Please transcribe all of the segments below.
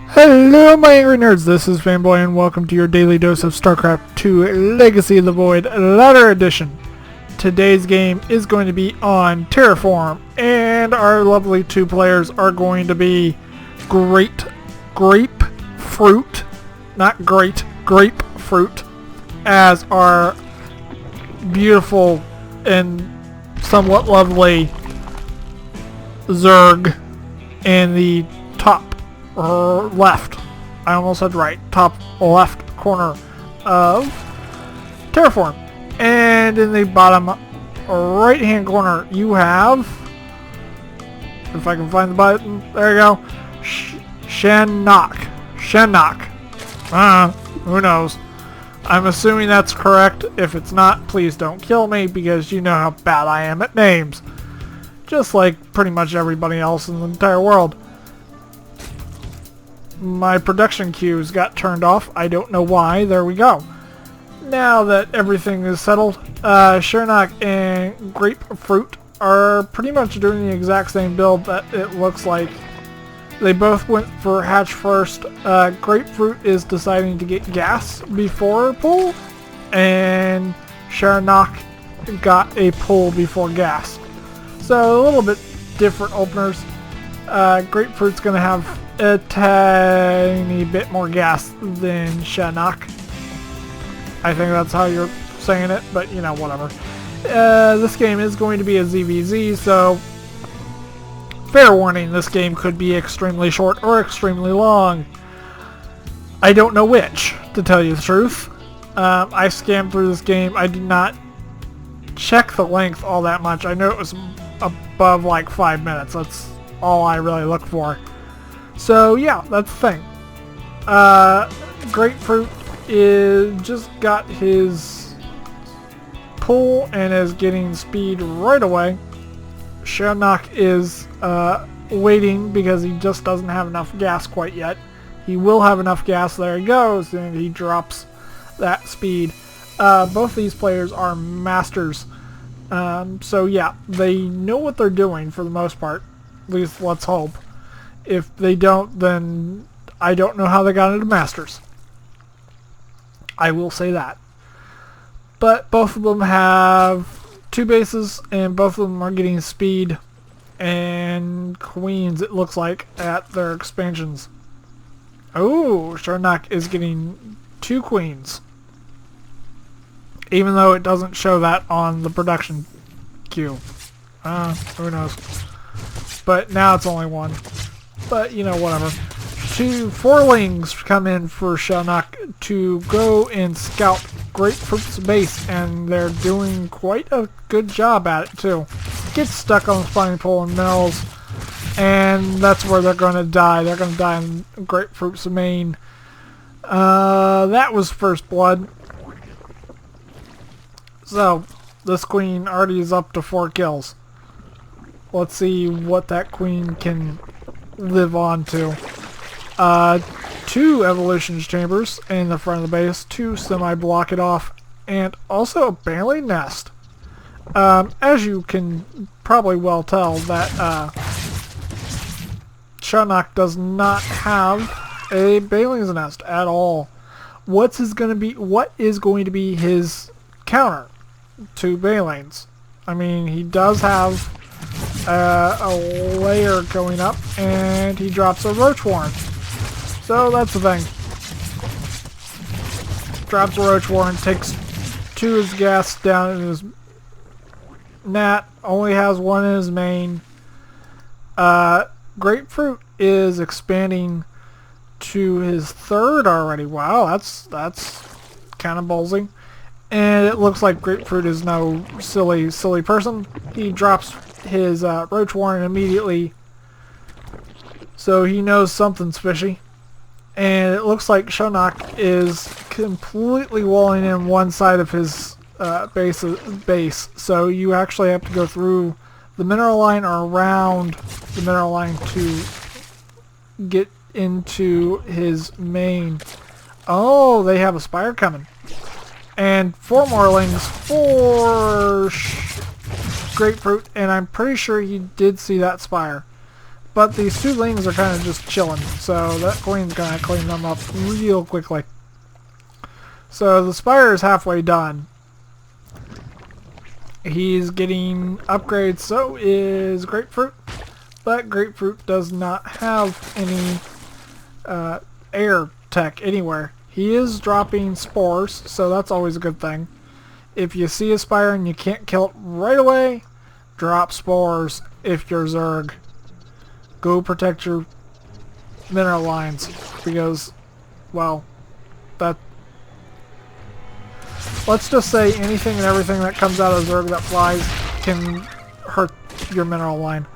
Hello my angry nerds, this is Fanboy and welcome to your daily dose of Starcraft 2 Legacy of the Void Ladder Edition. Today's game is going to be on Terraform and our lovely two players are going to be Grapefruit, not great, Grapefruit, as our beautiful and somewhat lovely Zerg in the top or left, I almost said right, top left corner of Terraform. And in the bottom right hand corner you have, if I can find the button, there you go, Shanock. Who knows? I'm assuming that's correct. If it's not, please don't kill me because you know how bad I am at names. Just like pretty much everybody else in the entire world. My production cues got turned off. I don't know why. There we go. Now that everything is settled, Shanock and Grapefruit are pretty much doing the exact same build that it looks like. They both went for hatch first. Grapefruit is deciding to get gas before pull, and Shanock got a pull before gas. So a little bit different openers. Grapefruit's going to have a tiny bit more gas than Shanock. I think that's how you're saying it, but you know, whatever. This game is going to be a ZVZ, so fair warning, this game could be extremely short or extremely long. I don't know which, to tell you the truth. I scammed through this game. I did not check the length all that much. I know it was above like 5 minutes. That's all I really look for. So yeah, that's the thing. Grapefruit just got his pull and is getting speed right away. Shanock is waiting because he just doesn't have enough gas quite yet. He will have enough gas. There he goes, and he drops that speed. Both these players are masters. So yeah, they know what they're doing for the most part. At least let's hope. If they don't, then I don't know how they got into Masters. I will say that. But both of them have 2 bases, and both of them are getting speed and queens, it looks like, at their expansions. Oh, Shanock is getting 2 queens. Even though it doesn't show that on the production queue. Who knows. But now it's only 1. But, you know, whatever. 4-lings come in for Shanock to go and scout Grapefruit's base, and they're doing quite a good job at it, too. Get stuck on the spawning pool and mills, and that's where they're going to die. They're going to die in Grapefruit's main. That was first blood. So, this queen already is up to 4 kills. Let's see what that queen can live on to. 2 evolution chambers in the front of the base, 2 semi-block it off, and also a baleen nest. As you can probably well tell, that Shanock does not have a baleen's nest at all. What is going to be his counter to baleens? I mean, he does have a layer going up, and he drops a roach warren. So that's the thing. Drops a roach warren, takes 2 of his gas down in his gnat, only has 1 in his main. Grapefruit is expanding to his 3rd already. Wow, that's kind of ballsy. And it looks like Grapefruit is no silly person. He drops his roach warren immediately, so he knows something's fishy. And it looks like Shanock is completely walling in one side of his base, so you actually have to go through the mineral line or around the mineral line to get into his main. Oh, they have a spire coming. And 4 more lings for Grapefruit, and I'm pretty sure he did see that spire. But these two lings are kind of just chilling, so that queen's gonna clean them up real quickly. So the spire is halfway done. He's getting upgrades, so is Grapefruit. But Grapefruit does not have any air tech anywhere. He is dropping spores, so that's always a good thing. If you see a spire and you can't kill it right away, drop spores if you're Zerg. Go protect your mineral lines, because, well, that... let's just say anything and everything that comes out of Zerg that flies can hurt your mineral line.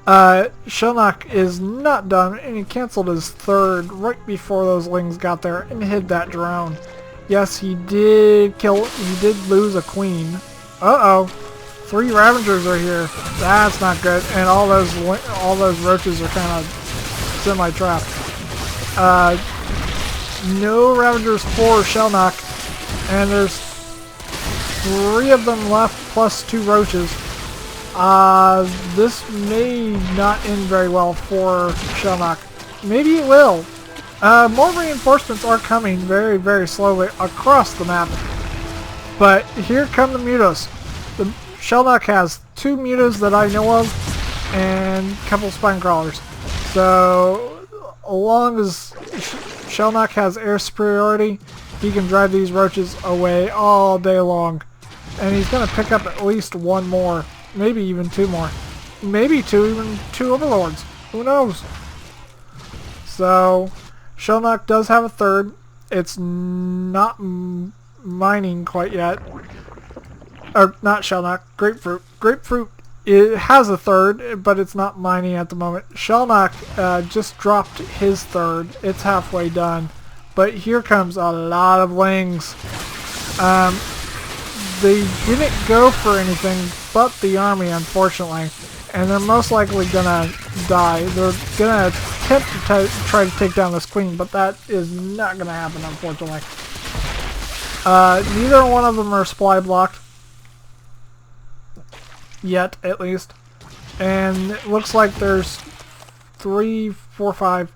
Shanock is not done, and he canceled his third right before those lings got there and hid that drone. Yes, he did lose a queen. Uh-oh. 3 Ravengers are here. That's not good. And all those roaches are kind of semi-trapped. No Ravengers for Shellknock. And there's 3 of them left plus 2 roaches. This may not end very well for Shellknock. Maybe it will. More reinforcements are coming very, very slowly across the map. But here come the mutos. The Shellknock has 2 mutas that I know of, and a couple spine crawlers. So, as long as Shellknock has air superiority, he can drive these roaches away all day long. And he's going to pick up at least 1 more, maybe even 2 more. Maybe even 2 overlords. Who knows? So, Shellknock does have a third. It's not mining quite yet. Or, not Shellknock, Grapefruit. Grapefruit, it has a third, but it's not mining at the moment. Shellknock just dropped his third. It's halfway done. But here comes a lot of lings. They didn't go for anything but the army, unfortunately. And they're most likely gonna die. They're gonna attempt to try to take down this queen, but that is not gonna happen, unfortunately. Neither one of them are supply blocked. Yet, at least. And it looks like there's 3, 4, 5,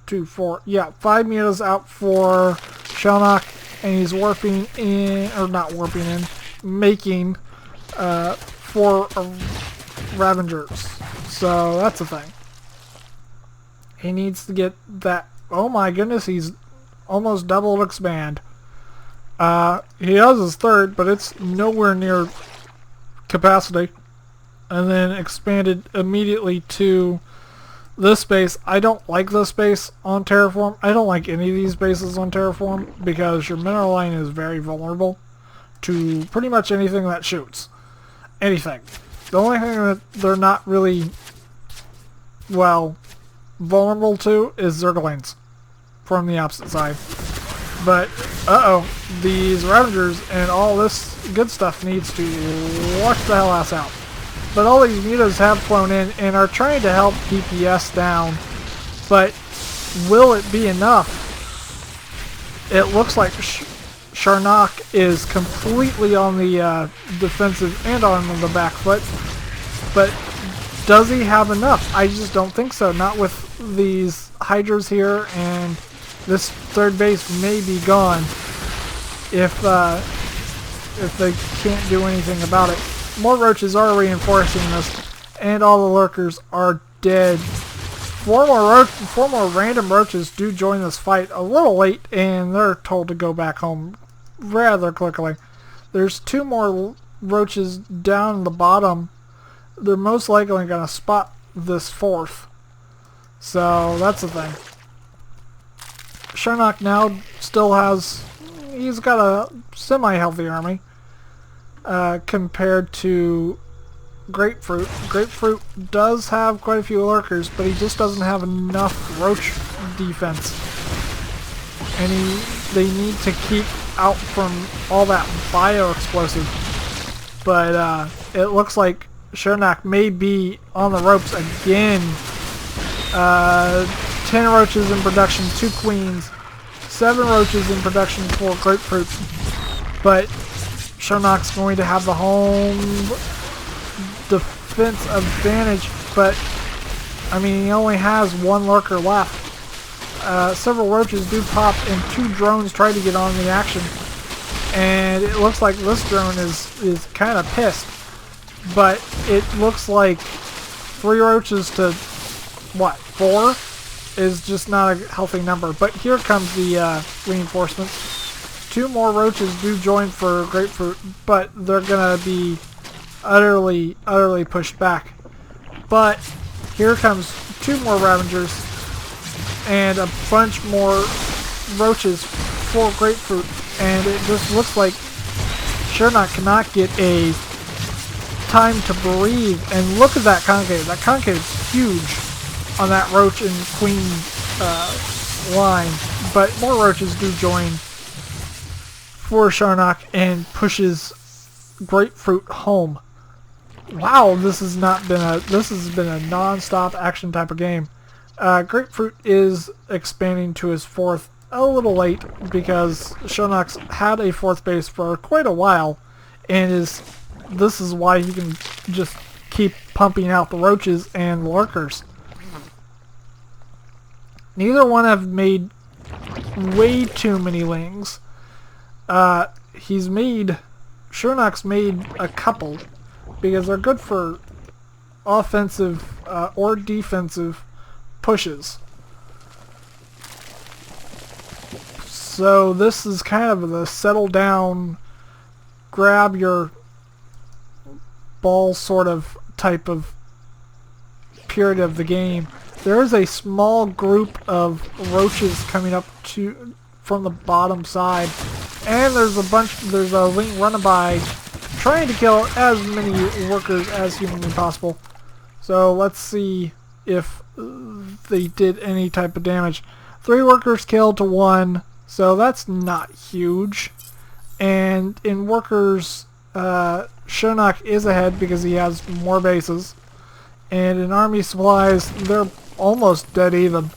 2, 4, yeah, 5 mutas out for Shellknock, and he's warping in, or not warping in, making 4 Ravengers. So that's the thing. He needs to get that. Oh my goodness, he's almost doubled expand. He has his third, but it's nowhere near capacity. And then expanded immediately to this base. I don't like this base on Terraform. I don't like any of these bases on Terraform because your mineral line is very vulnerable to pretty much anything that shoots. Anything. The only thing that they're not really, well, vulnerable to is Zerglings from the opposite side. But, uh-oh, these Ravengers and all this good stuff needs to watch the hell ass out. But all these mutas have flown in and are trying to help DPS down. But will it be enough? It looks like Shanock is completely on the defensive and on the back foot. But does he have enough? I just don't think so. Not with these Hydras here, and this third base may be gone if they can't do anything about it. More roaches are reinforcing this, and all the lurkers are dead. 4 more random roaches do join this fight a little late, and they're told to go back home rather quickly. There's 2 more roaches down the bottom. They're most likely going to spot this 4th. So that's the thing. Shanock now still has, he's got a semi-healthy army compared to Grapefruit. Grapefruit does have quite a few lurkers, but he just doesn't have enough roach defense. And they need to keep out from all that bio-explosive. But it looks like Shanock may be on the ropes again. 10 roaches in production, 2 queens, 7 roaches in production for Grapefruit. But Shanock's going to have the home defense advantage, but I mean, he only has one lurker left. Several roaches do pop, and 2 drones try to get on the action. And it looks like this drone is kind of pissed. But it looks like 3 roaches to, what, 4 is just not a healthy number. But here comes the reinforcements. 2 more roaches do join for Grapefruit, but they're going to be utterly pushed back. But here comes 2 more Ravengers and a bunch more roaches for Grapefruit, and it just looks like Shanock cannot get a time to breathe. And look at that concave. That concave is huge on that roach and queen line. But more roaches do join for Shanock and pushes Grapefruit home. Wow, this has been a non-stop action type of game. Grapefruit is expanding to his 4th a little late because Shanock's had a 4th base for quite a while, and this is why he can just keep pumping out the roaches and lurkers. Neither one have made way too many lings. Shanock's made a couple because they're good for offensive or defensive pushes. So this is kind of the settle down, grab your ball sort of type of period of the game. There is a small group of roaches coming up from the bottom side, and there's a link running by trying to kill as many workers as humanly possible. So let's see if they did any type of damage. 3 workers killed to 1, so that's not huge. And in workers, Shanock is ahead because he has more bases. And in army supplies, they're almost dead even.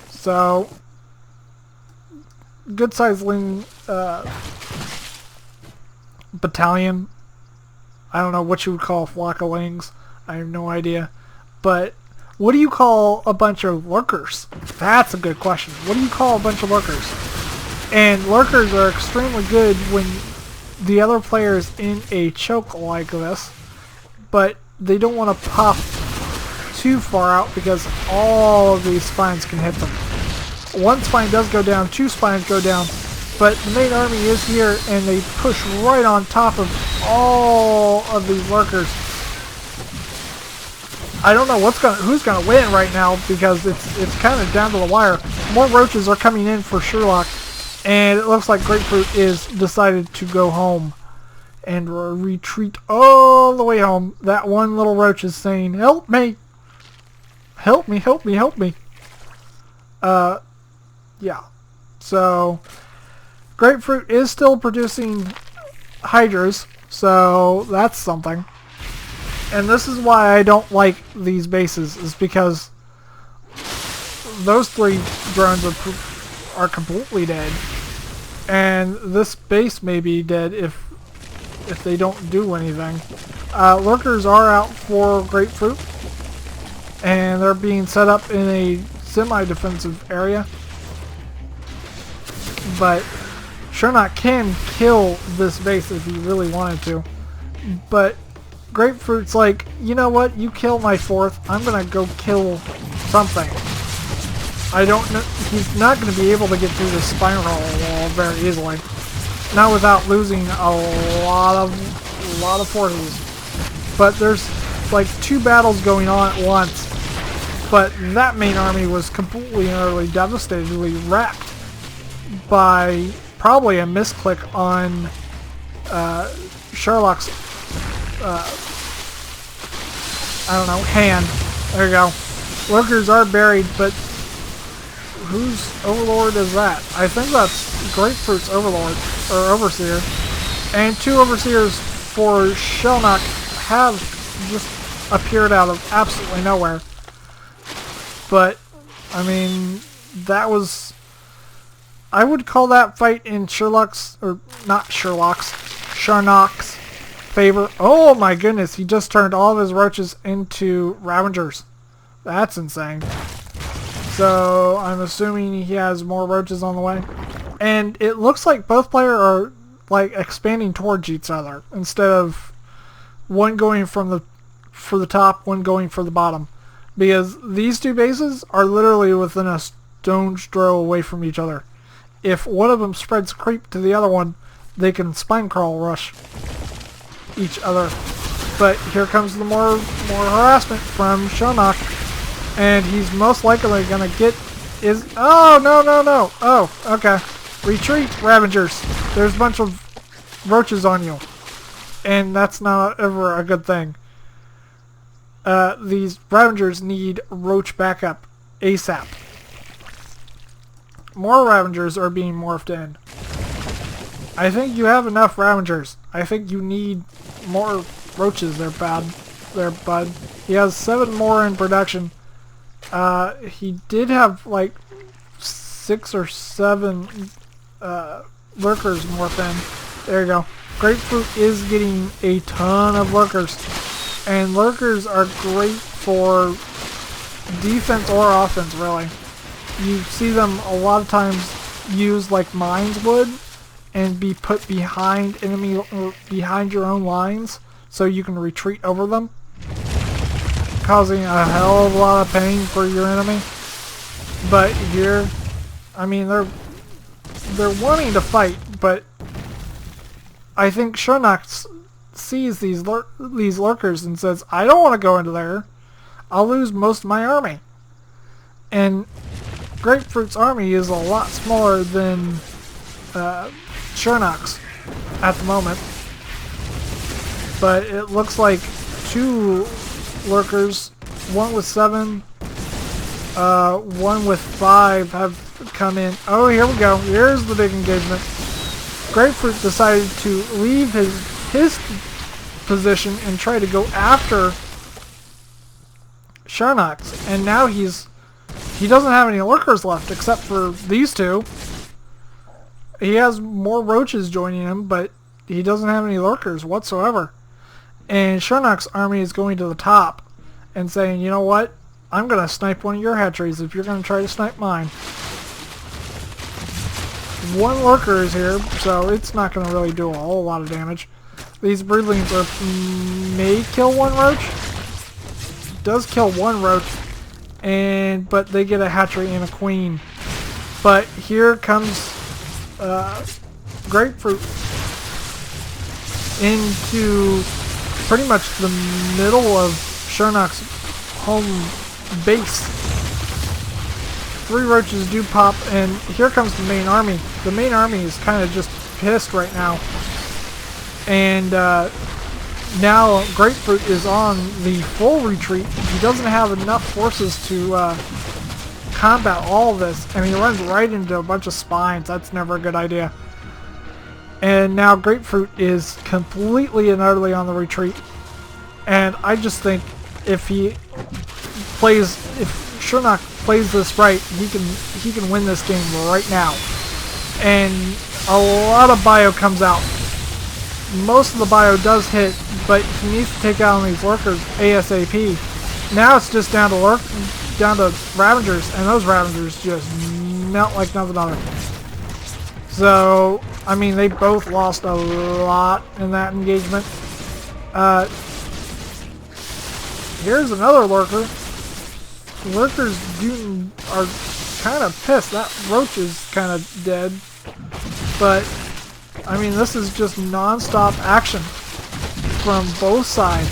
So, good sized ling battalion. I don't know what you would call a flock of lings. I have no idea. But what do you call a bunch of lurkers? That's a good question. What do you call a bunch of lurkers? And lurkers are extremely good when the other player is in a choke like this, but they don't want to pop too far out because all of these spines can hit them. 1 spine does go down, 2 spines go down, but the main army is here and they push right on top of all of these lurkers. I don't know who's gonna win right now because it's kind of down to the wire. More roaches are coming in for Sherlock, and it looks like Grapefruit is decided to go home and retreat all the way home. That one little roach is saying, "Help me! Help me! Help me! Help me!" Yeah. So Grapefruit is still producing hydras, so that's something. And this is why I don't like these bases, is because those 3 drones are completely dead, and this base may be dead if they don't do anything. Lurkers are out for Grapefruit, and they're being set up in a semi-defensive area. But Shanock can kill this base if he really wanted to. But Grapefruit's like, you know what? You kill my 4th. I'm gonna go kill something. I don't know. He's not gonna be able to get through the spiral wall very easily. Not without losing a lot of forces. But there's like 2 battles going on at once. But that main army was completely and utterly devastatedly wrecked by probably a misclick on Sherlock's I don't know, hand. There you go. Lurkers are buried, but whose overlord is that? I think that's Grapefruit's overlord, or overseer. And 2 overseers for Shanock have just appeared out of absolutely nowhere. But, I mean, that was... I would call that fight in Sherlock's, or not Sherlock's, Shanock's favor. Oh my goodness, he just turned all of his roaches into Ravengers. That's insane. So I'm assuming he has more roaches on the way. And it looks like both players are like expanding towards each other instead of one going for the top, one going for the bottom. Because these two bases are literally within a stone's throw away from each other. If one of them spreads creep to the other one, they can spine crawl rush each other. But here comes the more harassment from Shanock, and he's most likely gonna get is no. Oh, okay. Retreat, Ravagers. There's a bunch of roaches on you, and that's not ever a good thing. These Ravagers need roach backup ASAP. More Ravagers are being morphed in. I think you have enough Ravagers. I think you need more roaches there, bud. He has 7 more in production. He did have like 6 or 7 lurkers morphed in. There you go. Grapefruit is getting a ton of lurkers. And lurkers are great for defense or offense, really. You see them a lot of times used like mines would, and be put behind behind your own lines, so you can retreat over them, causing a hell of a lot of pain for your enemy. But here, I mean, they're wanting to fight, but I think Shanock sees these lurkers and says, I don't want to go into there. I'll lose most of my army. And Grapefruit's army is a lot smaller than Shanock's at the moment. But it looks like 2 lurkers, one with 7, one with 5 have come in. Oh, here we go. Here's the big engagement. Grapefruit decided to leave his position and try to go after Shanock's, and now he doesn't have any lurkers left except for these 2. He has more roaches joining him, but he doesn't have any lurkers whatsoever. And Shanock's army is going to the top and saying, you know what? I'm going to snipe one of your hatcheries if you're going to try to snipe mine. 1 lurker is here, so it's not going to really do a whole lot of damage. These broodlings may kill 1 roach. Does kill 1 roach, but they get a hatchery and a queen. But here comes Grapefruit into pretty much the middle of Shanock's home base. 3 roaches do pop, and here comes the main army. The main army is kind of just pissed right now. And now Grapefruit is on the full retreat. He doesn't have enough forces to combat all of this, and he runs right into a bunch of spines. That's never a good idea. And now Grapefruit is completely and utterly on the retreat. And I just think if Shanock plays this right, he can win this game right now. And a lot of bio comes out. Most of the bio does hit, but he needs to take out these lurkers ASAP. Now it's just down to Ravagers, and those Ravagers just melt like nothing other. So, I mean, they both lost a lot in that engagement. Here's another lurker. Lurkers are kind of pissed. That roach is kind of dead. But, I mean, this is just non-stop action from both sides.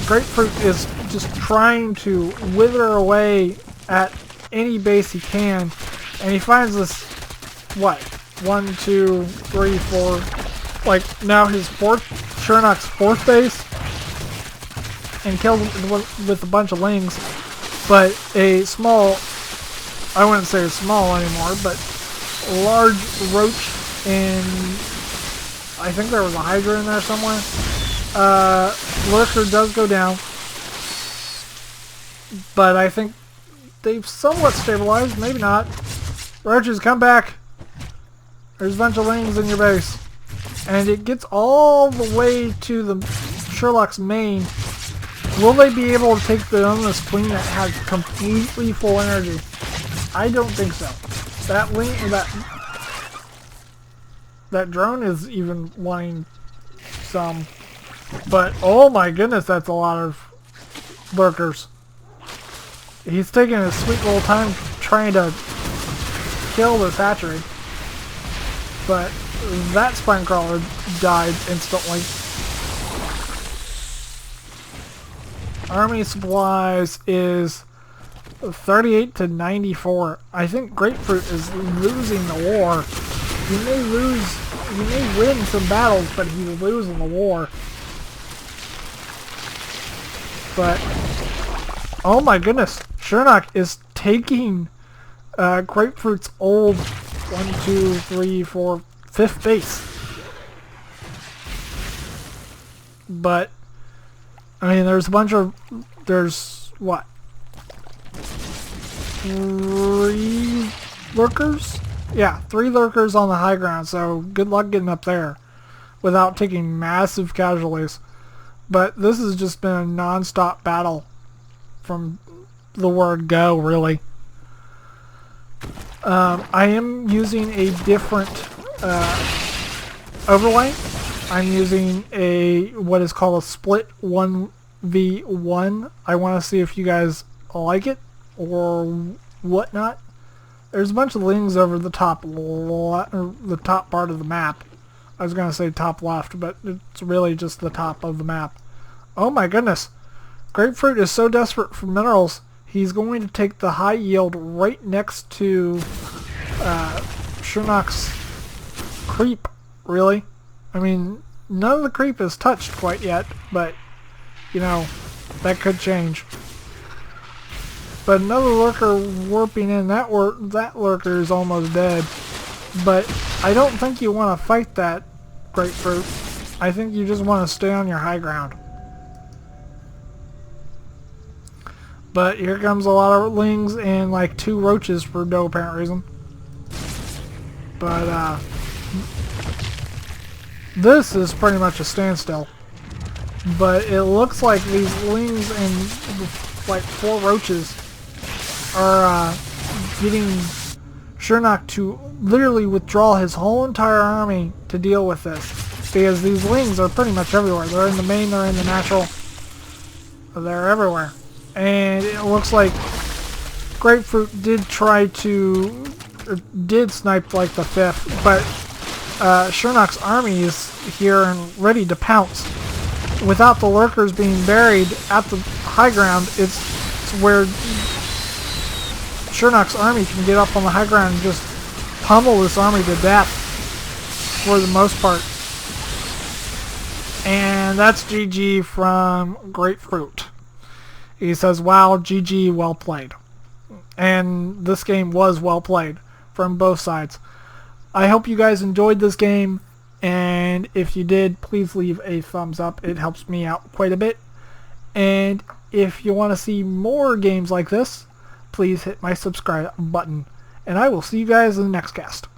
Grapefruit is just trying to wither away at any base he can. And he finds this, what? 1, 2, 3, 4. Like, now his Shanock's 4th base. And kills him with a bunch of lings. But a small, I wouldn't say small anymore, but a large roach, and I think there was a Hydra in there somewhere. Lurker does go down, but I think they've somewhat stabilized, maybe not. Roaches, come back! There's a bunch of lings in your base. And it gets all the way to the Sherlock's main, Will they be able to take the Illness Queen that has completely full energy? I don't think so. That drone is even wanting some. But oh my goodness, that's a lot of lurkers. He's taking a sweet little time trying to kill this hatchery. But that spine crawler died instantly. Army supplies is 38 to 94. I think Grapefruit is losing the war. He may win some battles, but he's losing the war. But, oh my goodness, Shanock is taking Grapefruit's old 1, 2, 3, 4, 5th base. But, I mean, there's what? 3 lurkers? Yeah, 3 lurkers on the high ground, so good luck getting up there without taking massive casualties. But this has just been a non-stop battle from the word go, really. I am using a different overlay. I'm using what is called a split 1v1. I want to see if you guys like it or whatnot. There's a bunch of links over the top part of the map. I was going to say top left, but it's really just the top of the map. Oh my goodness. Grapefruit is so desperate for minerals, he's going to take the high yield right next to Shanock's creep, really. I mean, none of the creep is touched quite yet, but, you know, that could change. But another lurker warping in, that lurker is almost dead. But I don't think you want to fight that, Grapefruit. I think you just want to stay on your high ground. But here comes a lot of lings and like 2 roaches for no apparent reason. But this is pretty much a standstill. But it looks like these lings and like 4 roaches are getting Shanock to literally withdraw his whole entire army to deal with this. Because these lings are pretty much everywhere. They're in the main, they're in the natural. They're everywhere. And it looks like Grapefruit did snipe like the 5th, but Shanock's army is here and ready to pounce. Without the lurkers being buried at the high ground, it's where Shanock's army can get up on the high ground and just pummel this army to death for the most part. And that's GG from Grapefruit. He says, wow, GG, well played. And this game was well played from both sides. I hope you guys enjoyed this game, and if you did, please leave a thumbs up. It helps me out quite a bit. And if you want to see more games like this, please hit my subscribe button. And I will see you guys in the next cast.